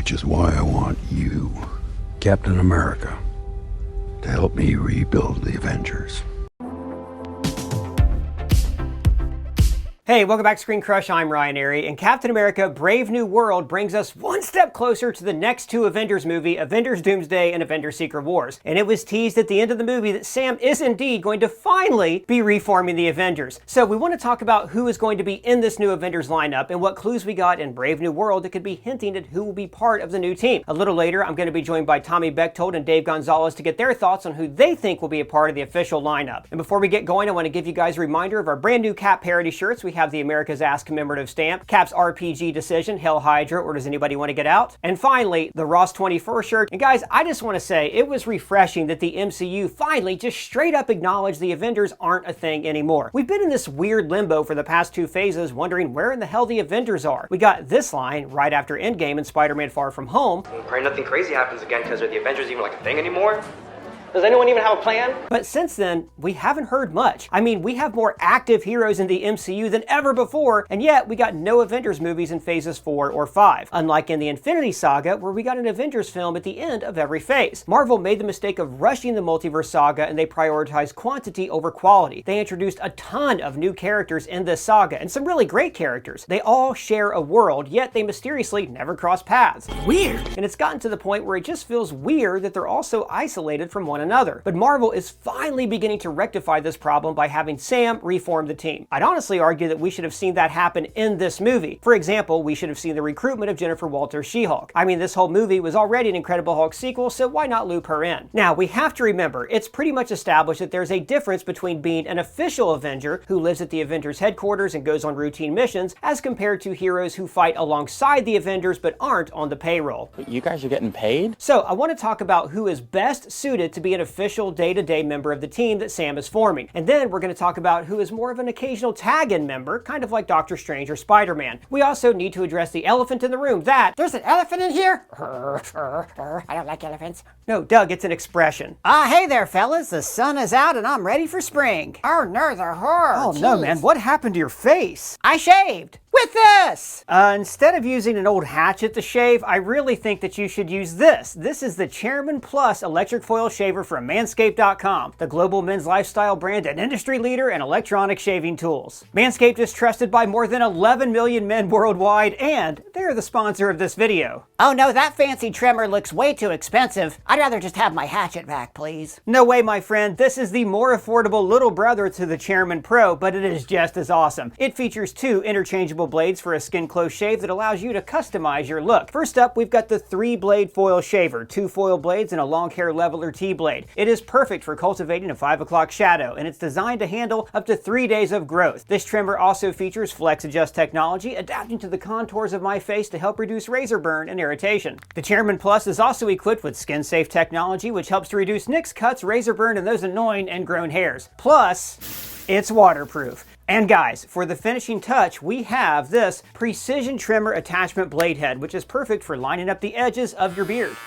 Which is why I want you, Captain America, to help me rebuild the Avengers. Hey, welcome back to ScreenCrush. I'm Ryan Airy, and Captain America Brave New World brings us one step closer to the next two Avengers movie, Avengers Doomsday and Avengers Secret Wars. And it was teased at the end of the movie that Sam is indeed going to finally be reforming the Avengers. So we want to talk about who is going to be in this new Avengers lineup and what clues we got in Brave New World that could be hinting at who will be part of the new team. A little later, I'm going to be joined by Tommy Bechtold and Dave Gonzalez to get their thoughts on who they think will be a part of the official lineup. And before we get going, I want to give you guys a reminder of our brand new Cap parody shirts. We have the America's Ass commemorative stamp, Cap's RPG decision, Hell Hydra, or does anybody want to get out? And finally, the Ross 24 shirt. And guys, I just want to say it was refreshing that the MCU finally just straight up acknowledged the Avengers aren't a thing anymore. We've been in this weird limbo for the past two phases, wondering where in the hell the Avengers are. We got this line right after Endgame and Spider-Man Far From Home. Pray nothing crazy happens again, because are the Avengers even like a thing anymore? Does anyone even have a plan? But since then, we haven't heard much. I mean, we have more active heroes in the MCU than ever before, and yet we got no Avengers movies in phases 4 or 5. Unlike in the Infinity Saga, where we got an Avengers film at the end of every phase. Marvel made the mistake of rushing the multiverse saga, and they prioritized quantity over quality. They introduced a ton of new characters in this saga, and some really great characters. They all share a world, yet they mysteriously never cross paths. Weird. And it's gotten to the point where it just feels weird that they're also isolated from one another. But Marvel is finally beginning to rectify this problem by having Sam reform the team. I'd honestly argue that we should have seen that happen in this movie. For example, we should have seen the recruitment of Jennifer Walters' She-Hulk. I mean, this whole movie was already an Incredible Hulk sequel, so why not loop her in? Now, we have to remember, it's pretty much established that there's a difference between being an official Avenger who lives at the Avengers headquarters and goes on routine missions, as compared to heroes who fight alongside the Avengers but aren't on the payroll. You guys are getting paid? So, I want to talk about who is best suited to be an official day-to-day member of the team that Sam is forming. And then we're going to talk about who is more of an occasional tag-in member, kind of like Doctor Strange or Spider-Man. We also need to address the elephant in the room that... There's an elephant in here? I don't like elephants. No, Doug, it's an expression. Hey there, fellas. The sun is out and I'm ready for spring. Oh, no, the horror. Oh, no, man. What happened to your face? I shaved. With this! Instead of using an old hatchet to shave, I really think that you should use this. This is the Chairman Plus electric foil shaver from Manscaped.com, the global men's lifestyle brand and industry leader in electronic shaving tools. Manscaped is trusted by more than 11 million men worldwide, and they're the sponsor of this video. Oh no, that fancy trimmer looks way too expensive. I'd rather just have my hatchet back, please. No way, my friend. This is the more affordable little brother to the Chairman Pro, but it is just as awesome. It features two interchangeable blades for a skin close shave that allows you to customize your look. First up, we've got the 3-blade foil shaver, 2 foil blades and a long hair leveler T-blade. It is perfect for cultivating a 5 o'clock shadow, and it's designed to handle up to 3 days of growth. This trimmer also features Flex Adjust technology, adapting to the contours of my face to help reduce razor burn and irritation. The Chairman Plus is also equipped with skin-safe technology, which helps to reduce nicks, cuts, razor burn, and those annoying ingrown hairs. Plus, it's waterproof. And guys, for the finishing touch, we have this precision trimmer attachment blade head, which is perfect for lining up the edges of your beard.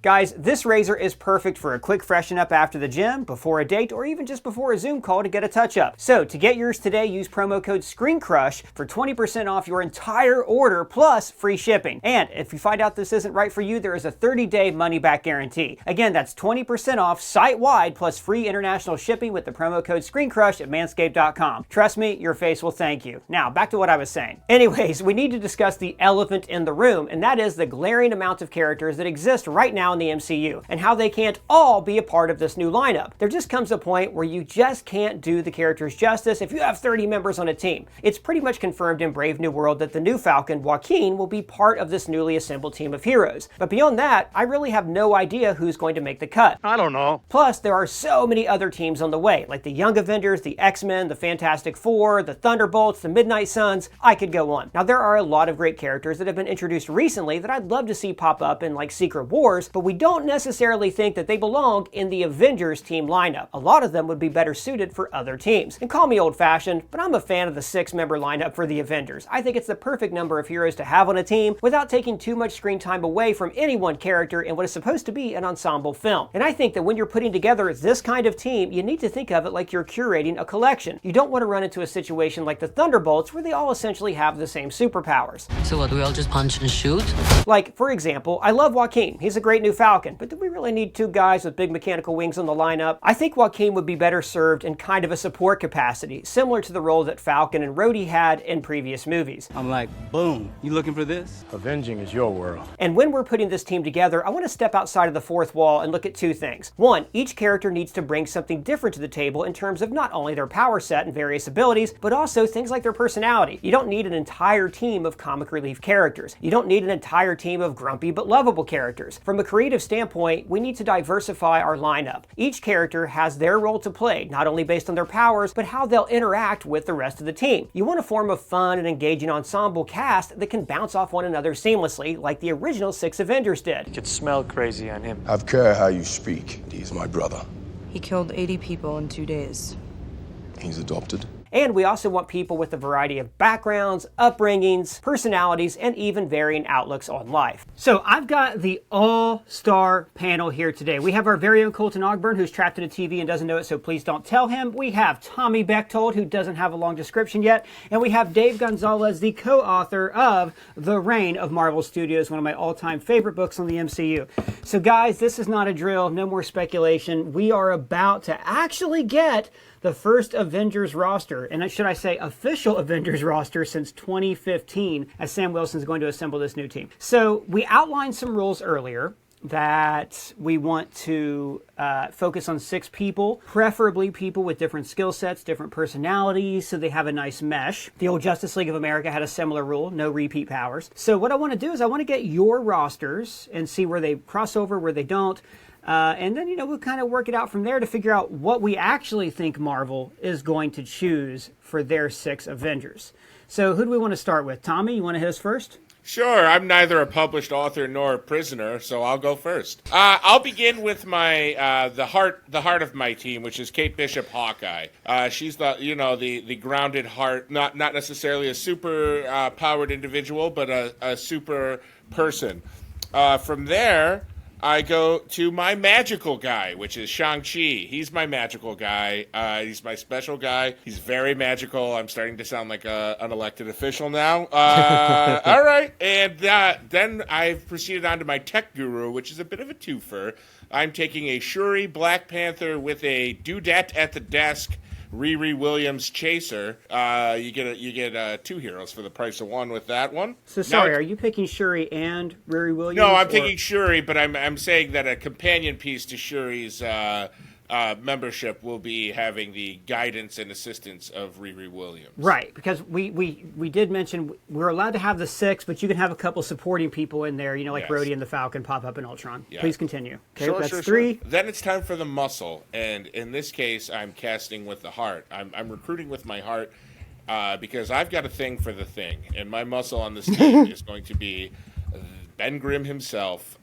Guys, this razor is perfect for a quick freshen up after the gym, before a date, or even just before a Zoom call to get a touch up. So to get yours today, use promo code ScreenCrush for 20% off your entire order plus free shipping. And if you find out this isn't right for you, there is a 30-day money-back guarantee. Again, that's 20% off site-wide plus free international shipping with the promo code ScreenCrush at Manscaped.com. Trust me, your face will thank you. Now, back to what I was saying. Anyways, we need to discuss the elephant in the room, and that is the glaring amount of characters that exist right now in the MCU, and how they can't all be a part of this new lineup. There just comes a point where you just can't do the characters justice if you have 30 members on a team. It's pretty much confirmed in Brave New World that the new Falcon, Joaquin, will be part of this newly assembled team of heroes. But beyond that, I really have no idea who's going to make the cut. I don't know. Plus, there are so many other teams on the way, like the Young Avengers, the X-Men, the Fantastic Four, the Thunderbolts, the Midnight Suns. I could go on. Now, there are a lot of great characters that have been introduced recently that I'd love to see pop up in like Secret Wars, but we don't necessarily think that they belong in the Avengers team lineup. A lot of them would be better suited for other teams. And call me old-fashioned, but I'm a fan of the 6-member lineup for the Avengers. I think it's the perfect number of heroes to have on a team without taking too much screen time away from any one character in what is supposed to be an ensemble film. And I think that when you're putting together this kind of team, you need to think of it like you're curating a collection. You don't want to run into a situation like the Thunderbolts where they all essentially have the same superpowers. So what, do we all just punch and shoot? Like, for example, I love Joaquin. He's a great new Falcon, but do we really need 2 guys with big mechanical wings on the lineup? I think Joaquin would be better served in kind of a support capacity, similar to the role that Falcon and Rhodey had in previous movies. I'm like, boom, you looking for this? Avenging is your world. And when we're putting this team together, I want to step outside of the fourth wall and look at 2 things. One, each character needs to bring something different to the table in terms of not only their power set and various abilities, but also things like their personality. You don't need an entire team of comic relief characters. You don't need an entire team of grumpy but lovable characters. From a creative standpoint, we need to diversify our lineup. Each character has their role to play, not only based on their powers, but how they'll interact with the rest of the team. You want to form a fun and engaging ensemble cast that can bounce off one another seamlessly, like the original 6 Avengers did. You could smell crazy on him. I've care how you speak. He's my brother. He killed 80 people in 2 days. He's adopted. And we also want people with a variety of backgrounds, upbringings, personalities, and even varying outlooks on life. So I've got the all-star panel here today. We have our very own Colton Ogburn, who's trapped in a TV and doesn't know it, so please don't tell him. We have Tommy Bechtold, who doesn't have a long description yet. And we have Dave Gonzalez, the co-author of The Reign of Marvel Studios, one of my all-time favorite books on the MCU. So guys, this is not a drill, no more speculation. We are about to actually get the first Avengers roster, and should I say official Avengers roster since 2015, as Sam Wilson is going to assemble this new team. So we outlined some rules earlier that we want to focus on 6 people, preferably people with different skill sets, different personalities, so they have a nice mesh. The old Justice League of America had a similar rule, no repeat powers. So what I want to do is I want to get your rosters and see where they cross over, where they don't. And then, we'll kind of work it out from there to figure out what we actually think Marvel is going to choose for their 6 Avengers. So who do we want to start with? Tommy, you want to hit us first? Sure, I'm neither a published author nor a prisoner, so I'll go first. I'll begin with my the heart of my team, which is Kate Bishop, Hawkeye. She's the grounded heart, not necessarily a super powered individual, but a super person. From there, I go to my magical guy, which is Shang Chi. He's my magical guy. He's my special guy. He's very magical. I'm starting to sound like an elected official now. All right. And then I've proceeded on to my tech guru, which is a bit of a twofer. I'm taking a Shuri Black Panther with a dudette at the desk, Riri Williams chaser. You get 2 heroes for the price of 1 with that one. So sorry, are you picking Shuri and Riri Williams? No, I'm taking Shuri, but I'm saying that a companion piece to Shuri's membership will be having the guidance and assistance of Riri Williams. Right, because we did mention we're allowed to have the 6, but you can have a couple supporting people in there, like Rhodey and the Falcon pop up in Ultron. Yeah. Please continue. Okay, sure, that's 3. Then it's time for the muscle, and in this case, I'm casting with the heart. I'm recruiting with my heart because I've got a thing for the Thing, and my muscle on this team is going to be Ben Grimm himself.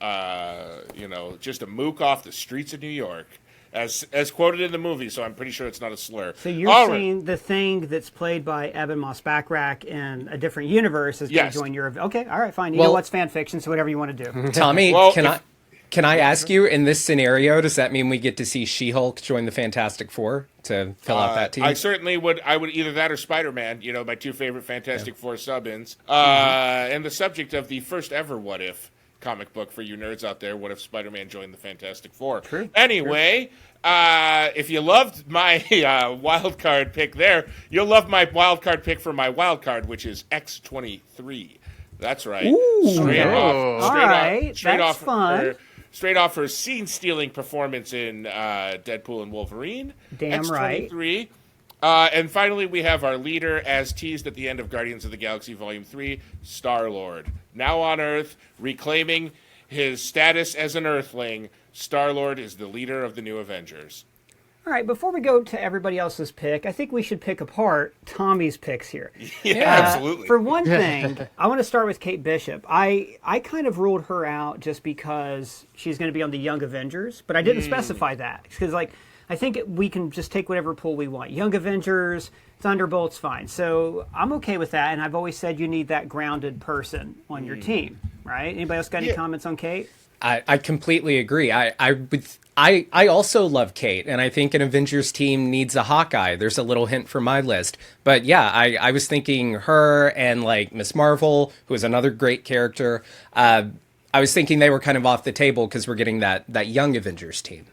Just a mook off the streets of New York. As quoted in the movie, so I'm pretty sure it's not a slur. So you're saying the Thing that's played by Eben Moss-Backrack in a different universe is going to join your... Okay, all right, fine. You know what's fan fiction, so whatever you want to do. Tommy, can I ask you, in this scenario, does that mean we get to see She-Hulk join the Fantastic Four to fill out that team? I certainly would. I would either that or Spider-Man, my 2 favorite Fantastic Four sub-ins. And the subject of the first ever What If comic book for you nerds out there. What if Spider-Man joined the Fantastic Four? True. Anyway, if you loved my wild card pick there, you'll love my wild card pick for my wild card, which is X-23. That's right. Ooh, straight off her scene-stealing performance in Deadpool and Wolverine. Damn X-23. right. And finally, we have our leader, as teased at the end of Guardians of the Galaxy Volume 3, Star-Lord. Now on Earth, reclaiming his status as an Earthling, Star-Lord is the leader of the new Avengers. All right, before we go to everybody else's pick, I think we should pick apart Tommy's picks here. Yeah, absolutely. For one thing, I want to start with Kate Bishop. I kind of ruled her out just because she's going to be on the Young Avengers, but I didn't specify that. Because, like, I think we can just take whatever pool we want. Young Avengers, Thunderbolt's fine. So I'm okay with that, and I've always said you need that grounded person on your team, right? Anybody else got any comments on Kate? I completely agree. I also love Kate, and I think an Avengers team needs a Hawkeye. There's a little hint for my list. But yeah, I was thinking her and like Miss Marvel, who is another great character. I was thinking they were kind of off the table because we're getting that young Avengers team.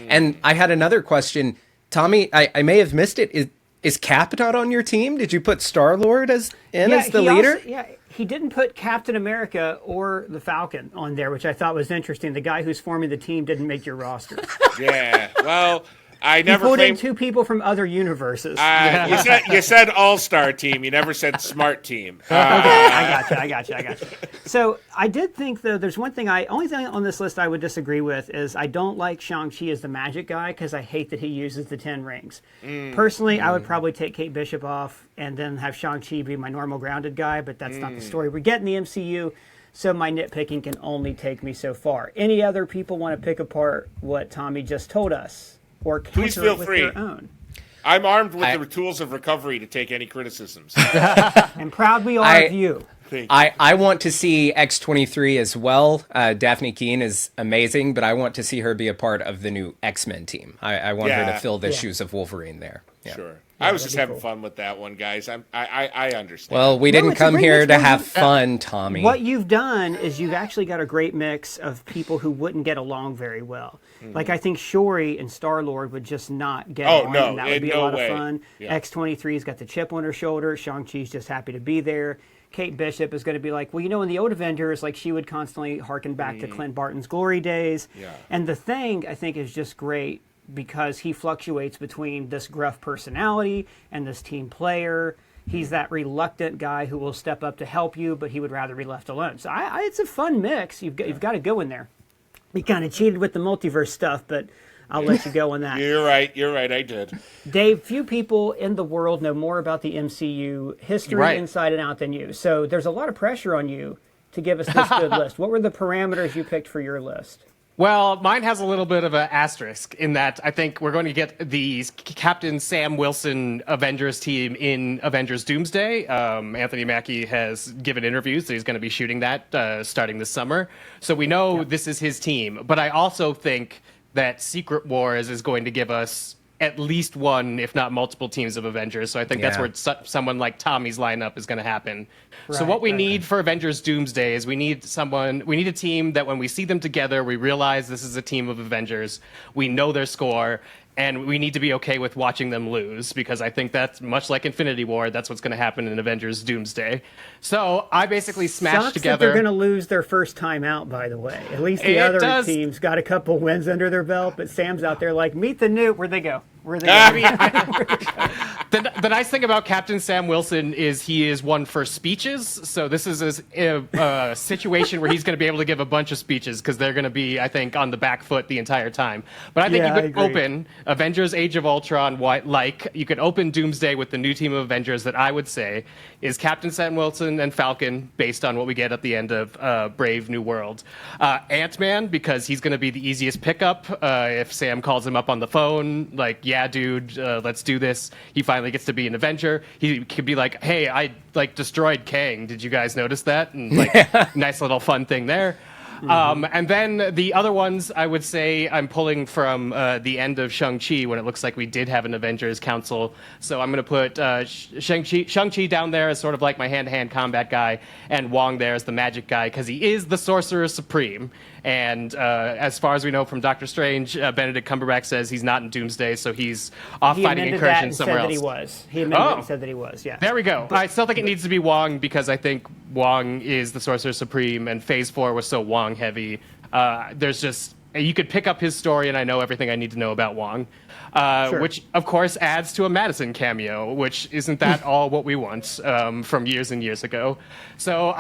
And I had another question. Tommy, I may have missed it. Is Cap not on your team? Did you put Star-Lord as the leader? He didn't put Captain America or the Falcon on there, which I thought was interesting. The guy who's forming the team didn't make your roster. Yeah, well, I never pulled in two people from other universes. You said all-star team. You never said smart team. Okay, I got you. So I did think, though, there's one thing only thing on this list I would disagree with is I don't like Shang Chi as the magic guy because I hate that he uses the 10 rings. Personally, I would probably take Kate Bishop off and then have Shang Chi be my normal grounded guy, but that's not the story we get in the MCU. So my nitpicking can only take me so far. Any other people want to pick apart what Tommy just told us? Or please feel free. Their own. I'm armed with the tools of recovery to take any criticisms. And proud we are of you. I want to see X-23 as well. Daphne Keane is amazing, but I want to see her be a part of the new X-Men team. I want her to fill the shoes of Wolverine there. Yeah. Sure. I was just having fun with that one, guys. I understand. Well, we didn't come here to have fun, Tommy. What you've done is you've actually got a great mix of people who wouldn't get along very well. Like, I think Shuri and Star-Lord would just not get along, and that would be a lot of fun. Yeah. X-23's got the chip on her shoulder. Shang-Chi's just happy to be there. Kate Bishop is going to be like, well, in the old Avengers, like, she would constantly harken back to Clint Barton's glory days. Yeah. And the Thing, I think, is just great because he fluctuates between this gruff personality and this team player. He's that reluctant guy who will step up to help you, but he would rather be left alone. So it's a fun mix. You've got to go in there. We kind of cheated with the multiverse stuff, but I'll let you go on that. You're right, I did. Dave, few people in the world know more about the MCU history inside and out than you. So there's a lot of pressure on you to give us this good list. What were the parameters you picked for your list? Well, mine has a little bit of an asterisk in that I think we're going to get the Captain Sam Wilson Avengers team in Avengers Doomsday. Anthony Mackie has given interviews that he's going to be shooting that starting this summer. So we know this is his team. But I also think that Secret Wars is going to give us at least one, if not multiple teams of Avengers. So I think that's where someone like Tommy's lineup is going to happen. So what we need for Avengers Doomsday is we need a team that when we see them together, we realize this is a team of Avengers. We know their score, and we need to be okay with watching them lose, because I think that's much like Infinity War. That's what's going to happen in Avengers Doomsday. So I basically smashed together. That they're going to lose their first time out, by the way. At least the other teams got a couple wins under their belt, but Sam's out there like, meet the new. Where'd they go? The nice thing about Captain Sam Wilson is he is one for speeches. So this is a situation where he's going to be able to give a bunch of speeches because they're going to be, I think, on the back foot the entire time. But I think you could open Avengers Age of Ultron, you could open Doomsday with the new team of Avengers that I would say is Captain Sam Wilson and Falcon, based on what we get at the end of Brave New World. Ant-Man, because he's going to be the easiest pickup. If Sam calls him up on the phone, like, yeah, dude, let's do this. He finally gets to be an Avenger. He could be like, hey, I destroyed Kang. Did you guys notice that? And nice little fun thing there. And then the other ones, I would say I'm pulling from the end of Shang Chi when it looks like we did have an Avengers Council. So I'm going to put Shang Chi down there as sort of like my hand-to-hand combat guy, and Wong there as the magic guy, because he is the Sorcerer Supreme. And as far as we know from Doctor Strange, Benedict Cumberbatch says he's not in Doomsday, so he's off fighting incursion somewhere else. He amended and said that he was, yeah. There we go. I still think it needs to be Wong, because I think Wong is the Sorcerer Supreme, and Phase 4 was so Wong heavy. There's just, you could pick up his story, and I know everything I need to know about Wong. Which, of course, adds to a Madison cameo, which isn't that all what we want from years and years ago. So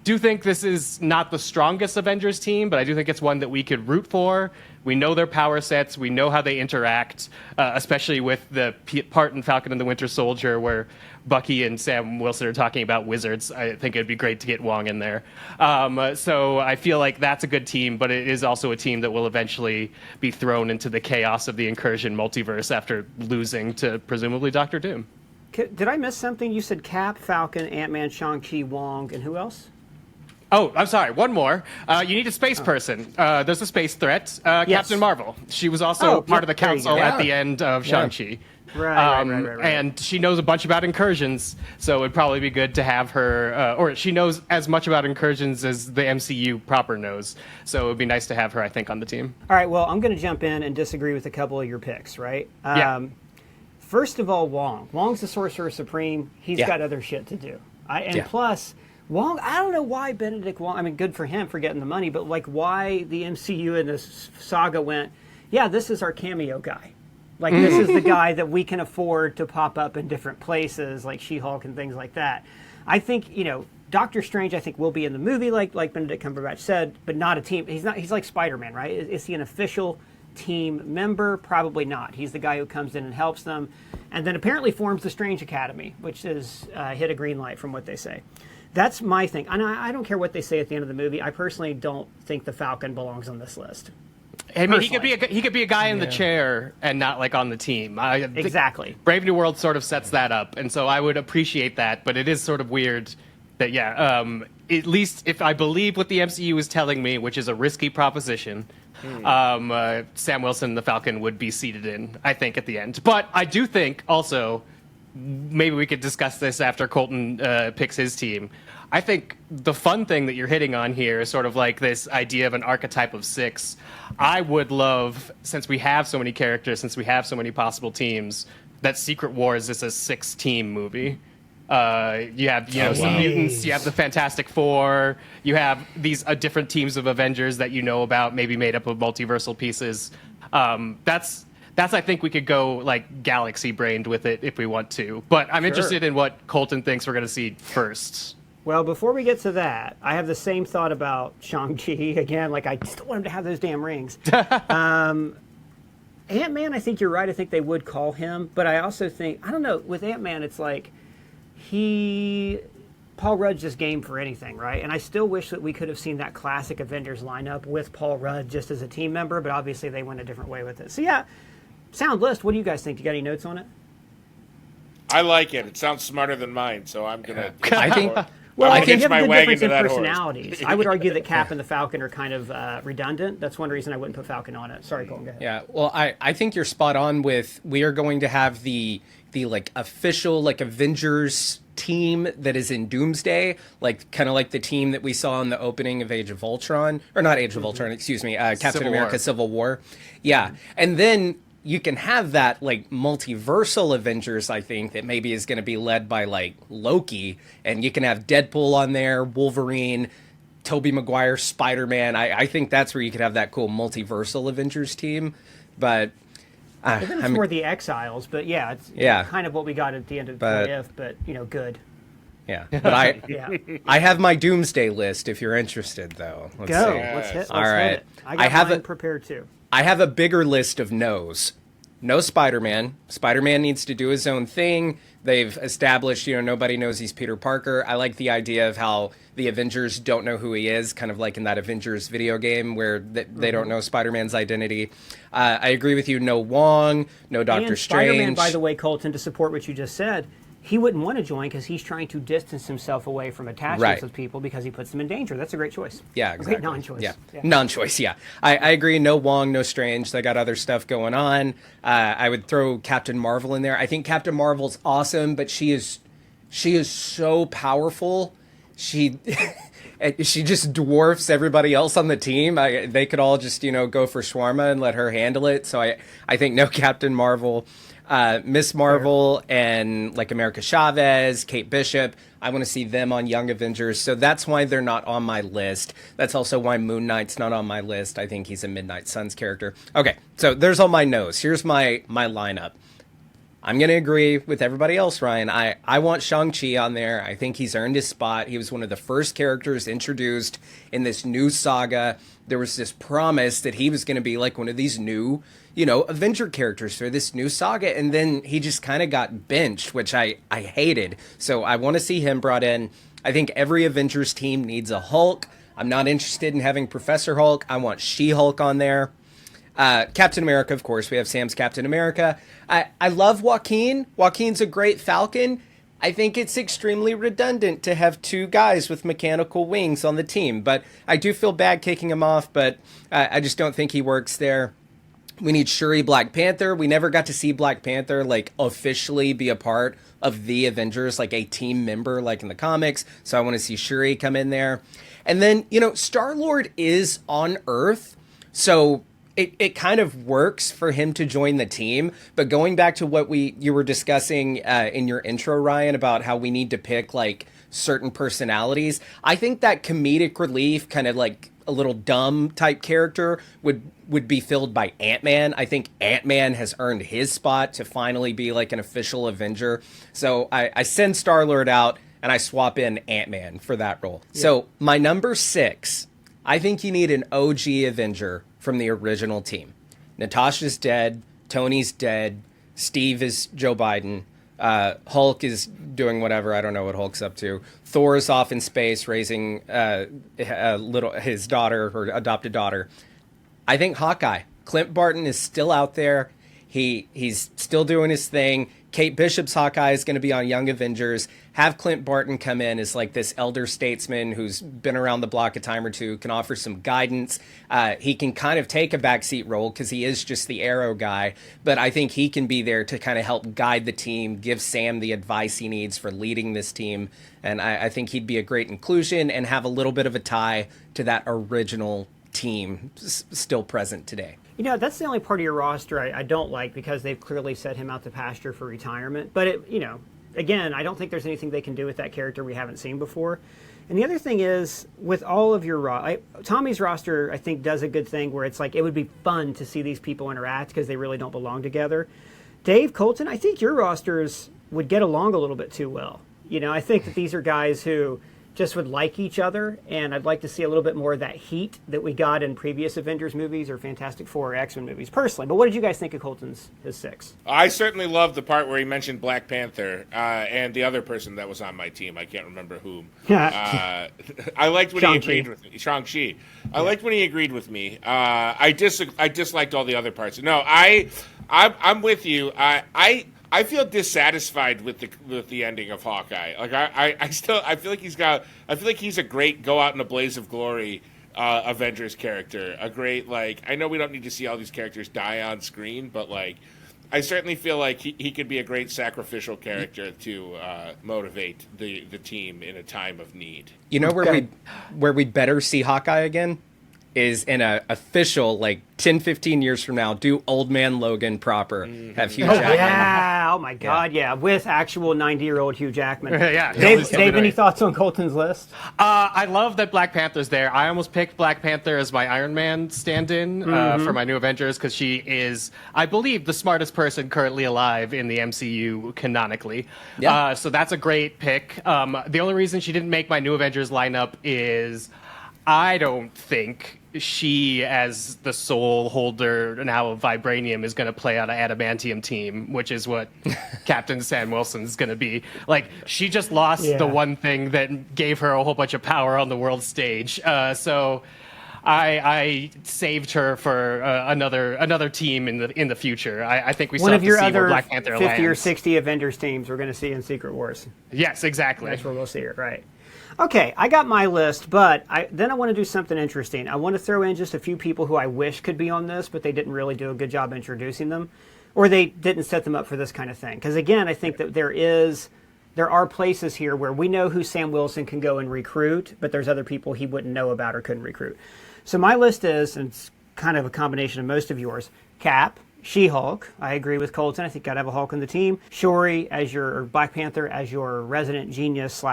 do think this is not the strongest Avengers team, but I do think it's one that we could root for. We know their power sets. We know how they interact, especially with the part in Falcon and the Winter Soldier where Bucky and Sam Wilson are talking about wizards. I think it'd be great to get Wong in there. So I feel like that's a good team, but it is also a team that will eventually be thrown into the chaos of the Incursion multiverse after losing to presumably Doctor Doom. Did I miss something? You said Cap, Falcon, Ant-Man, Shang-Chi, Wong, and who else? Oh, I'm sorry. One more. You need a space person. There's a space threat. Yes. Captain Marvel. She was also part of the council go. at the end of Shang-Chi. Right. And she knows a bunch about incursions, so it'd probably be good to have her, or she knows as much about incursions as the MCU proper knows. So it would be nice to have her, I think, on the team. All right, well, I'm going to jump in and disagree with a couple of your picks, right? Yeah. First of all, Wong. Wong's the Sorcerer Supreme. He's got other shit to do. Plus, Wong, I don't know why Benedict Wong, I mean, good for him for getting the money, but like why the MCU in this saga went, this is our cameo guy. Like, this is the guy that we can afford to pop up in different places, like She-Hulk and things like that. I think, Doctor Strange, I think, will be in the movie, like Benedict Cumberbatch said, but not a team. He's like Spider-Man, right? Is he an official team member? Probably not. He's the guy who comes in and helps them, and then apparently forms the Strange Academy, which is hit a green light from what they say. That's my thing. And I don't care what they say at the end of the movie. I personally don't think the Falcon belongs on this list. I mean, he could be a guy in the chair and not like on the team. Exactly. Brave New World sort of sets that up, and so I would appreciate that. But it is sort of weird that at least if I believe what the MCU is telling me, which is a risky proposition, Sam Wilson, the Falcon, would be seated in, I think, at the end. But I do think also, maybe we could discuss this after Colton picks his team. I think the fun thing that you're hitting on here is sort of like this idea of an archetype of 6. I would love, since we have so many characters, since we have so many possible teams, that Secret Wars is a 6-team movie. You have some mutants, you have the Fantastic Four, you have these different teams of Avengers that you know about, maybe made up of multiversal pieces. That's I think we could go like galaxy brained with it if we want to. But I'm interested in what Colton thinks we're going to see first. Well, before we get to that, I have the same thought about Shang-Chi. Again, like, I still want him to have those damn rings. Ant-Man, I think you're right. I think they would call him. But I also think, I don't know, with Ant-Man, it's like Paul Rudd's just game for anything, right? And I still wish that we could have seen that classic Avengers lineup with Paul Rudd just as a team member, but obviously they went a different way with it. So, yeah, sound list. What do you guys think? You got any notes on it? I like it. It sounds smarter than mine, so I'm going to... I think... Well, I think you have a my good wagon difference to in that personalities. I would argue that Cap and the Falcon are kind of redundant. That's one reason I wouldn't put Falcon on it. Sorry, Colton, go ahead. Yeah, well, I think you're spot on with we are going to have the like official like Avengers team that is in Doomsday, like kind of like the team that we saw in the opening of Age of Ultron, or not Age of Ultron, excuse me, Captain America: Civil War. Yeah, and then you can have that like multiversal Avengers, I think, that maybe is going to be led by like Loki, and you can have Deadpool on there, Wolverine, Tobey Maguire, Spider-Man. I think that's where you could have that cool multiversal Avengers team. But then it's more the Exiles, but yeah, it's kind of what we got at the end of What If, but good. Yeah, but I have my Doomsday list if you're interested, though. Let's hit it. I have mine prepared too. I have a bigger list of no's. No Spider-Man. Spider-Man needs to do his own thing. They've established, nobody knows he's Peter Parker. I like the idea of how the Avengers don't know who he is, kind of like in that Avengers video game where they don't know Spider-Man's identity. I agree with you. No Wong, no Doctor Strange. Spider-Man, by the way, Colton, to support what you just said, he wouldn't want to join because he's trying to distance himself away from attachments with people because he puts them in danger. That's a great choice. Yeah, exactly. A great non-choice. Yeah. Non-choice, yeah. I agree. No Wong, no Strange. They got other stuff going on. I would throw Captain Marvel in there. I think Captain Marvel's awesome, but she is so powerful. She just dwarfs everybody else on the team. They could all just, go for shawarma and let her handle it. So I think no Captain Marvel. Miss Marvel and like America Chavez, Kate Bishop, I want to see them on Young Avengers. So that's why they're not on my list. That's also why Moon Knight's not on my list. I think he's a Midnight Suns character. Okay, so there's all my no's. Here's my lineup. I'm going to agree with everybody else, Ryan. I want Shang Chi on there. I think he's earned his spot. He was one of the first characters introduced in this new saga. There was this promise that he was going to be like one of these new, Avenger characters for this new saga. And then he just kind of got benched, which I hated. So I want to see him brought in. I think every Avengers team needs a Hulk. I'm not interested in having Professor Hulk. I want She-Hulk on there. Captain America, of course. We have Sam's Captain America. I love Joaquin. Joaquin's a great Falcon. I think it's extremely redundant to have two guys with mechanical wings on the team, but I do feel bad kicking him off, but I just don't think he works there. We need Shuri Black Panther. We never got to see Black Panther officially be a part of the Avengers, like a team member like in the comics, so I want to see Shuri come in there. And then, Star-Lord is on Earth, so it kind of works for him to join the team. But going back to what you were discussing in your intro, Ryan, about how we need to pick certain personalities, I think that comedic relief, kind of like a little dumb type character, would be filled by Ant-Man. I think Ant-Man has earned his spot to finally be like an official Avenger. So I send Star-Lord out and I swap in Ant-Man for that role. Yeah. So my number 6, I think you need an OG Avenger from the original team. Natasha's dead. Tony's dead. Steve is Joe Biden. Hulk is doing whatever. I don't know what Hulk's up to. Thor is off in space raising his daughter or adopted daughter. I think Hawkeye. Clint Barton is still out there. He's still doing his thing. Kate Bishop's Hawkeye is going to be on Young Avengers. Have Clint Barton come in as like this elder statesman who's been around the block a time or two, can offer some guidance. He can kind of take a backseat role because he is just the Arrow guy, but I think he can be there to kind of help guide the team, give Sam the advice he needs for leading this team. And I think he'd be a great inclusion and have a little bit of a tie to that original team still present today. That's the only part of your roster I don't like, because they've clearly set him out to pasture for retirement. But, again, I don't think there's anything they can do with that character we haven't seen before. And the other thing is, with all of your Tommy's roster, I think, does a good thing where it's like it would be fun to see these people interact because they really don't belong together. Dave, Colton, I think your rosters would get along a little bit too well. I think that these are guys who just would like each other, and I'd like to see a little bit more of that heat that we got in previous Avengers movies or Fantastic Four or X-Men movies, personally. But what did you guys think of his 6? I certainly loved the part where he mentioned Black Panther and the other person that was on my team. I can't remember whom. I liked when he agreed with me. Shang-Chi. I liked when he agreed with me. I disliked all the other parts. No, I'm with you. I feel dissatisfied with the ending of Hawkeye. I feel like he's a great go out in a blaze of glory Avengers character. A great I know we don't need to see all these characters die on screen, but I certainly feel like he could be a great sacrificial character to motivate the team in a time of need. Where we better see Hawkeye again is in a official 10-15 years from now, do Old Man Logan proper. Have Hugh Jackman. Yeah, oh my God, yeah, with actual 90-year-old Hugh Jackman. Yeah. Dave, any thoughts on Colton's list? I love that Black Panther's there. I almost picked Black Panther as my Iron Man stand-in for my new Avengers because she is, I believe, the smartest person currently alive in the MCU canonically. Yeah. So that's a great pick. The only reason she didn't make my new Avengers lineup is I don't think she, as the soul holder now of Vibranium, is going to play on an adamantium team, which is what Captain Sam Wilson's going to be. She just lost the one thing that gave her a whole bunch of power on the world stage. So I saved her for another team in the future. I think we still have to see where Black Panther lands. 50 or 60 Avengers teams we're going to see in Secret Wars. Yes, exactly. That's where we'll see it, right. Okay, I got my list, but then I want to do something interesting. I want to throw in just a few people who I wish could be on this, but they didn't really do a good job introducing them, or they didn't set them up for this kind of thing. Because again, I think that there are places here where we know who Sam Wilson can go and recruit, but there's other people he wouldn't know about or couldn't recruit. So my list is, and it's kind of a combination of most of yours, Cap, She-Hulk. I agree with Colton. I think I'd have a Hulk on the team. Shuri as or Black Panther as your resident genius /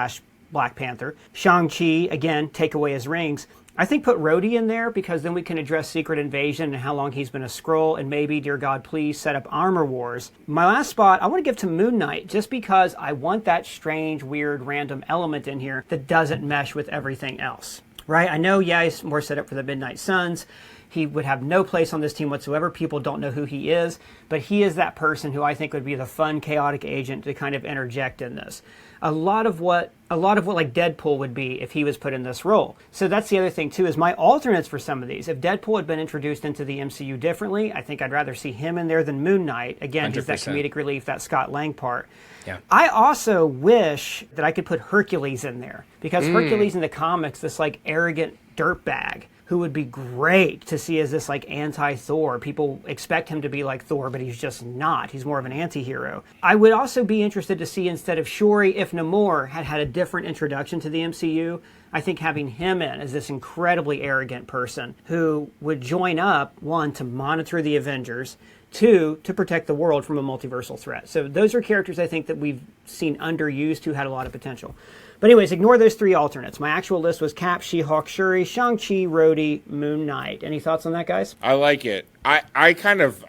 Black Panther. Shang-Chi, again, take away his rings. I think put Rhodey in there because then we can address Secret Invasion and how long he's been a Skrull, and maybe, dear God, please set up Armor Wars. My last spot, I want to give to Moon Knight just because I want that strange, weird, random element in here that doesn't mesh with everything else. Right? I know, yeah, he's more set up for the Midnight Suns. He would have no place on this team whatsoever. People don't know who he is, but he is that person who I think would be the fun, chaotic agent to kind of interject in this. A lot of what like Deadpool would be if he was put in this role. So that's the other thing too, is my alternates for some of these. If Deadpool had been introduced into the MCU differently, I think I'd rather see him in there than Moon Knight. Again, he's that comedic relief, that Scott Lang part. Yeah. I also wish that I could put Hercules in there, because Hercules in the comics, this like arrogant dirtbag who would be great to see as this like anti-Thor. People expect him to be like Thor, but he's just not. He's more of an anti-hero. I would also be interested to see, instead of Shuri, if Namor had had a different introduction to the MCU, I think having him in as this incredibly arrogant person who would join up, one, to monitor the Avengers, two, to protect the world from a multiversal threat. So those are characters I think that we've seen underused who had a lot of potential. But anyways, ignore those three alternates. My actual list was Cap, She-Hulk, Shuri, Shang-Chi, Rhodey, Moon Knight. Any thoughts on that, guys? I like it. I kind of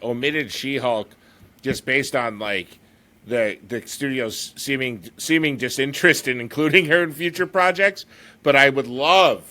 omitted She-Hulk just based on like the studio's seeming disinterest in including her in future projects. But I would love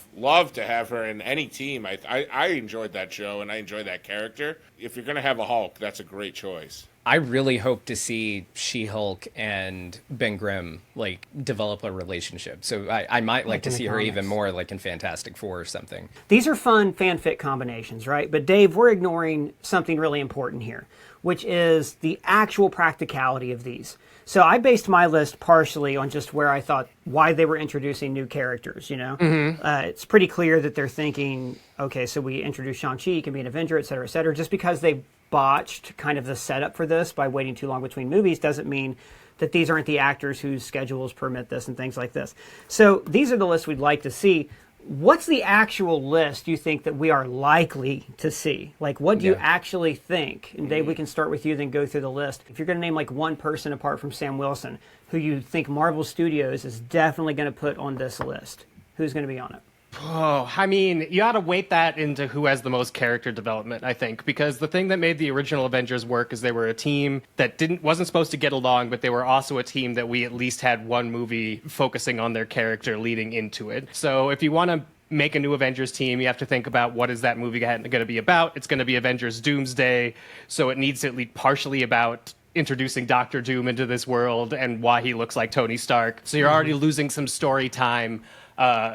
to have her in any team. I enjoyed that show and I enjoy that character. If you're gonna have a Hulk, that's a great choice. I really hope to see She-Hulk and Ben Grimm like develop a relationship. So I might like to see her even more like in Fantastic Four or something. These are fun fanfic combinations, right? But Dave, we're ignoring something really important here, which is the actual practicality of these. So I based my list partially on just where I thought why they were introducing new characters, you know? It's pretty clear that they're thinking, okay, so we introduce Shang-Chi, he can be an Avenger, et cetera, just because they botched kind of the setup for this by waiting too long between movies doesn't mean that these aren't the actors whose schedules permit this and things like this. So these are the lists we'd like to see. What's the actual list you think that we are likely to see? Like, what do you actually think? And Dave, we can start with you, then go through the list. If you're going to name like one person apart from Sam Wilson who you think Marvel Studios is definitely going to put on this list, who's going to be on it? Oh, I mean, you ought to weight that into who has the most character development, I think, because the thing that made the original Avengers work is they were a team that wasn't supposed to get along, but they were also a team that we at least had one movie focusing on their character leading into it. So if you want to make a new Avengers team, you have to think about what is that movie going to be about. It's going to be Avengers Doomsday, so it needs to at least partially about introducing Doctor Doom into this world and why he looks like Tony Stark. So you're already losing some story time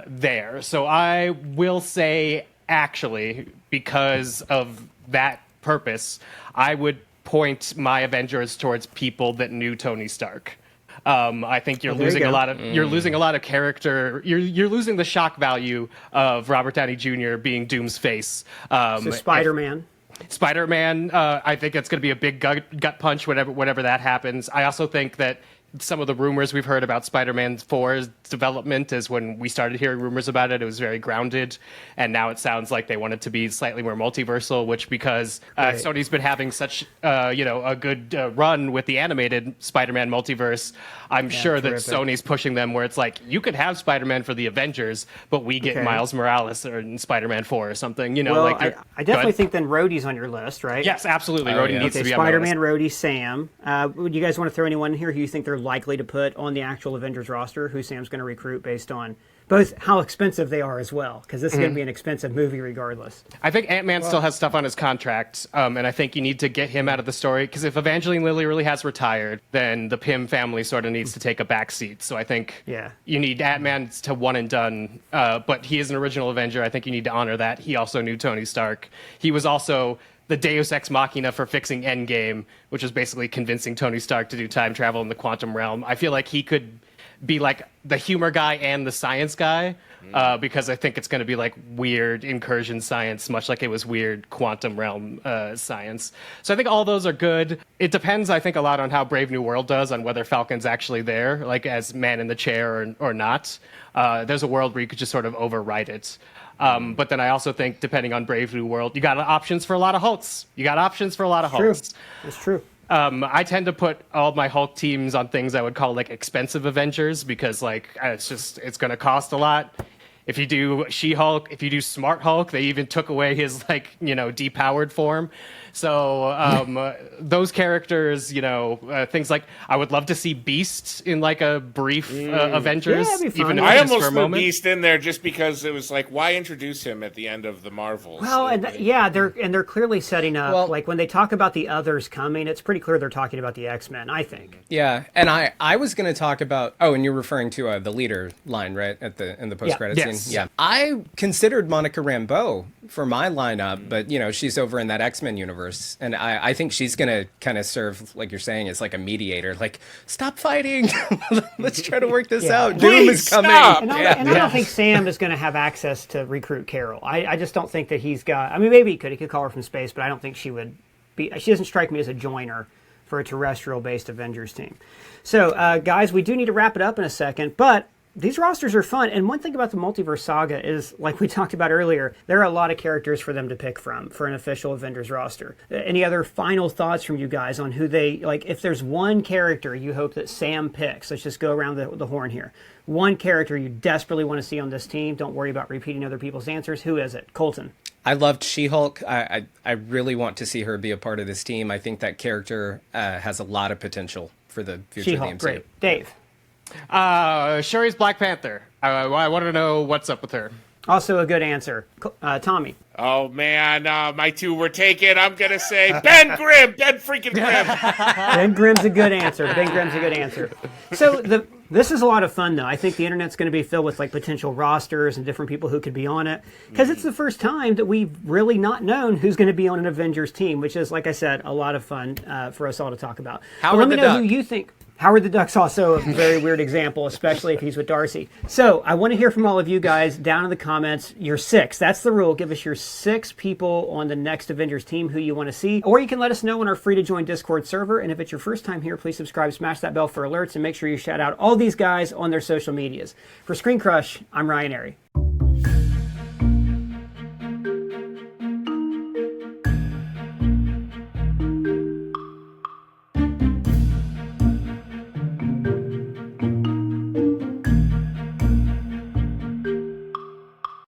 there. So I will say, actually, because of that purpose, I would point my Avengers towards people that knew Tony Stark. I think you're losing a lot of character. You're losing the shock value of Robert Downey Jr. being Doom's face. So Spider-Man. Spider-Man, I think it's going to be a big gut punch whenever that happens. I also think that some of the rumors we've heard about Spider-Man 4's development is when we started hearing rumors about it, it was very grounded. And now it sounds like they want it to be slightly more multiversal, which because Sony's been having such a good run with the animated Spider-Man multiverse, I'm sure that Sony's pushing them where it's like, you could have Spider-Man for the Avengers, but we get Miles Morales or in Spider-Man 4 or something. I definitely think then Rhodey's on your list, right? Yes, absolutely. Rhodey needs to be on my list. Spider-Man, Rhodey, Sam. Would you guys want to throw anyone in here who you think they're likely to put on the actual Avengers roster, who Sam's going to recruit based on both how expensive they are as well, because this is going to be an expensive movie regardless. I think Ant-Man still has stuff on his contract, and I think you need to get him out of the story, because if Evangeline Lilly really has retired, then the Pym family sort of needs to take a back seat. So I think you need Ant-Man to one and done, but he is an original Avenger. I think you need to honor that. He also knew Tony Stark. He was also the Deus Ex Machina for fixing Endgame, which was basically convincing Tony Stark to do time travel in the quantum realm. I feel like he could be like the humor guy and the science guy, because I think it's going to be like weird incursion science, much like it was weird quantum realm science. So I think all those are good. It depends, I think, a lot on how Brave New World does, on whether Falcon's actually there, like as man in the chair or not. There's a world where you could just sort of overwrite it. But then I also think, depending on Brave New World, you got options for a lot of Hulks. It's true. I tend to put all my Hulk teams on things I would call like expensive Avengers, because like it's going to cost a lot. If you do She-Hulk, if you do Smart Hulk, they even took away his depowered form. So those characters, things like I would love to see Beast in like a brief Avengers, even if I it's just almost for a threw moment. Beast in there just because it was like, why introduce him at the end of the Marvels? Well, they're clearly setting up. Like when they talk about the others coming, it's pretty clear they're talking about the X-Men. I think. Yeah, and I was going to talk about. Oh, and you're referring to the leader line, right? In the post-credit scene. Yeah, I considered Monica Rambeau for my lineup, but she's over in that X-Men universe, and I think she's going to kind of serve, like you're saying, as like a mediator. Like, stop fighting. Let's try to work this out. Doom is coming. And I don't think Sam is going to have access to recruit Carol. I just don't think that he's got. I mean, maybe he could call her from space, but I don't think she would be. She doesn't strike me as a joiner for a terrestrial-based Avengers team. So, guys, we do need to wrap it up in a second, but these rosters are fun. And one thing about the Multiverse Saga is, like we talked about earlier, there are a lot of characters for them to pick from for an official Avengers roster. Any other final thoughts from you guys on who they, like, if there's one character you hope that Sam picks, let's just go around the horn here. One character you desperately want to see on this team, don't worry about repeating other people's answers. Who is it? Colton. I loved She-Hulk. I really want to see her be a part of this team. I think that character has a lot of potential for the future She-Hulk, of the MCU. great. Dave. Shuri's Black Panther. I want to know what's up with her. Also a good answer. Tommy. Oh, man, my two were taken. I'm going to say Ben Grimm. Ben freaking Grimm. Ben Grimm's a good answer. So this is a lot of fun, though. I think the internet's going to be filled with like potential rosters and different people who could be on it. Because it's the first time that we've really not known who's going to be on an Avengers team, which is, like I said, a lot of fun for us all to talk about. Howard let me the know Duck. who you think. Howard the Duck's also a very weird example, especially if he's with Darcy. So I want to hear from all of you guys down in the comments. Your 6. That's the rule. Give us your 6 people on the next Avengers team who you want to see. Or you can let us know on our free-to-join Discord server. And if it's your first time here, please subscribe, smash that bell for alerts, and make sure you shout out all these guys on their social medias. For ScreenCrush, I'm Ryan Airy.